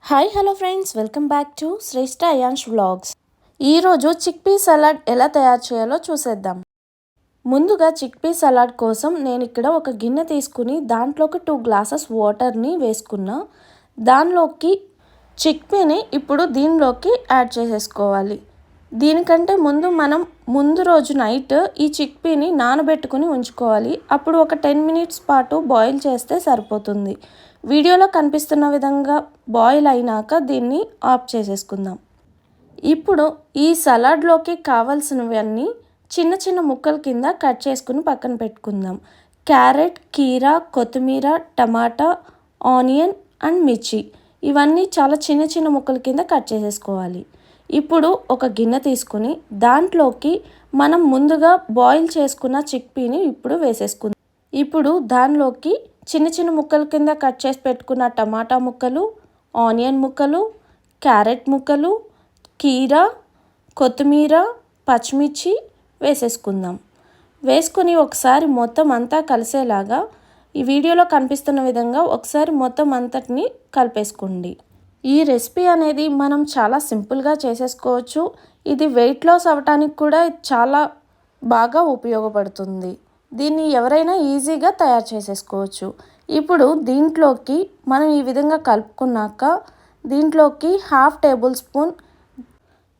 Hi hello friends, welcome back to Shreshtha Ayansh vlogs. ఈరోజు chickpea salad ఎలా తయారు చేయాలో చూసేద్దాం. ముందుగా చిక్పీ సలాడ్ కోసం నేను ఇక్కడ ఒక గిన్నె తీసుకుని దాంట్లోకి 2 గ్లాసెస్ వాటర్ని వేసుకున్నా. దానిలోకి చిక్పీని ఇప్పుడు దీనిలోకి యాడ్ చేసేసుకోవాలి. దీనికంటే మనం ముందు రోజు నైట్ ఈ చిక్పీని నానబెట్టుకుని ఉంచుకోవాలి. అప్పుడు ఒక 10 మినిట్స్ పాటు బాయిల్ చేస్తే సరిపోతుంది. వీడియోలో కనిపిస్తున్న విధంగా బాయిల్ అయినాక దీన్ని ఆఫ్ చేసేసుకుందాం. ఇప్పుడు ఈ సలాడ్లోకి కావాల్సినవన్నీ చిన్న చిన్న ముక్కల కింద కట్ చేసుకుని పక్కన పెట్టుకుందాం. క్యారెట్, కీరా, కొత్తిమీర, టమాటా, ఆనియన్ అండ్ మిర్చి ఇవన్నీ చాలా చిన్న చిన్న ముక్కల కింద కట్ చేసేసుకోవాలి. ఇప్పుడు ఒక గిన్నె తీసుకుని దాంట్లోకి మనం ముందుగా బాయిల్ చేసుకున్న చిక్పీని ఇప్పుడు వేసేసుకుందాం. ఇప్పుడు దానిలోకి చిన్న చిన్న ముక్కల కింద కట్ చేసి పెట్టుకున్న టమాటా ముక్కలు, ఆనియన్ ముక్కలు, క్యారెట్ ముక్కలు, కీరా, కొత్తిమీర, పచ్చిమిర్చి వేసేసుకుందాం. వేసుకుని ఒకసారి మొత్తం అంతా కలిసేలాగా ఈ వీడియోలో కనిపిస్తున్న విధంగా ఒకసారి మొత్తం అంతటిని కలిపేసుకోండి. ఈ రెసిపీ అనేది మనం చాలా సింపుల్గా చేసేసుకోవచ్చు. ఇది వెయిట్ లాస్ అవ్వడానికి కూడా చాలా బాగా ఉపయోగపడుతుంది. దీన్ని ఎవరైనా ఈజీగా తయారు చేసేసుకోవచ్చు. ఇప్పుడు దీంట్లోకి మనం ఈ విధంగా కలుపుకున్నాక దీంట్లోకి 1/2 టేబుల్ స్పూన్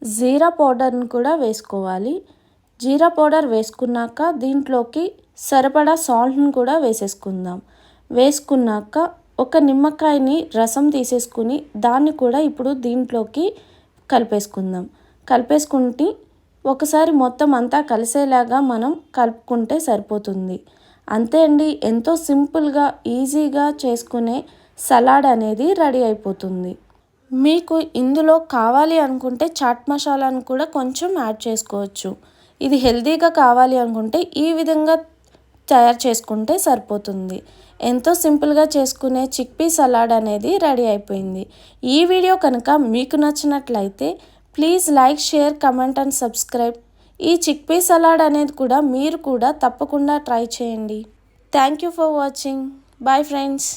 జీరా పౌడర్ని కూడా వేసుకోవాలి. జీరా పౌడర్ వేసుకున్నాక దీంట్లోకి సరిపడా సాల్ట్ని కూడా వేసేసుకుందాం. వేసుకున్నాక ఒక నిమ్మకాయని రసం తీసేసుకుని దాన్ని కూడా ఇప్పుడు దీంట్లోకి కలిపేసుకుందాం. కలిపేసుకుంటే ఒకసారి మొత్తం అంతా కలిసేలాగా మనం కలుపుకుంటే సరిపోతుంది. అంతే అండి, ఎంతో సింపుల్గా ఈజీగా చేసుకునే సలాడ్ అనేది రెడీ అయిపోతుంది. మీకు ఇందులో కావాలి అనుకుంటే చాట్ మసాలాను కూడా కొంచెం యాడ్ చేసుకోవచ్చు. ఇది హెల్తీగా కావాలి అనుకుంటే ఈ విధంగా తయారు చేసుకుంటే సరిపోతుంది. ఎంతో సింపుల్గా చేసుకునే చిక్పీ సలాడ్ అనేది రెడీ అయిపోయింది. ఈ వీడియో కనుక మీకు నచ్చినట్లయితే please like, share, comment and subscribe. ఈ చిక్పీ సలాడ్ అనేది కూడా మీరు కూడా తప్పకుండా ట్రై చేయండి. Thank you for watching. Bye friends.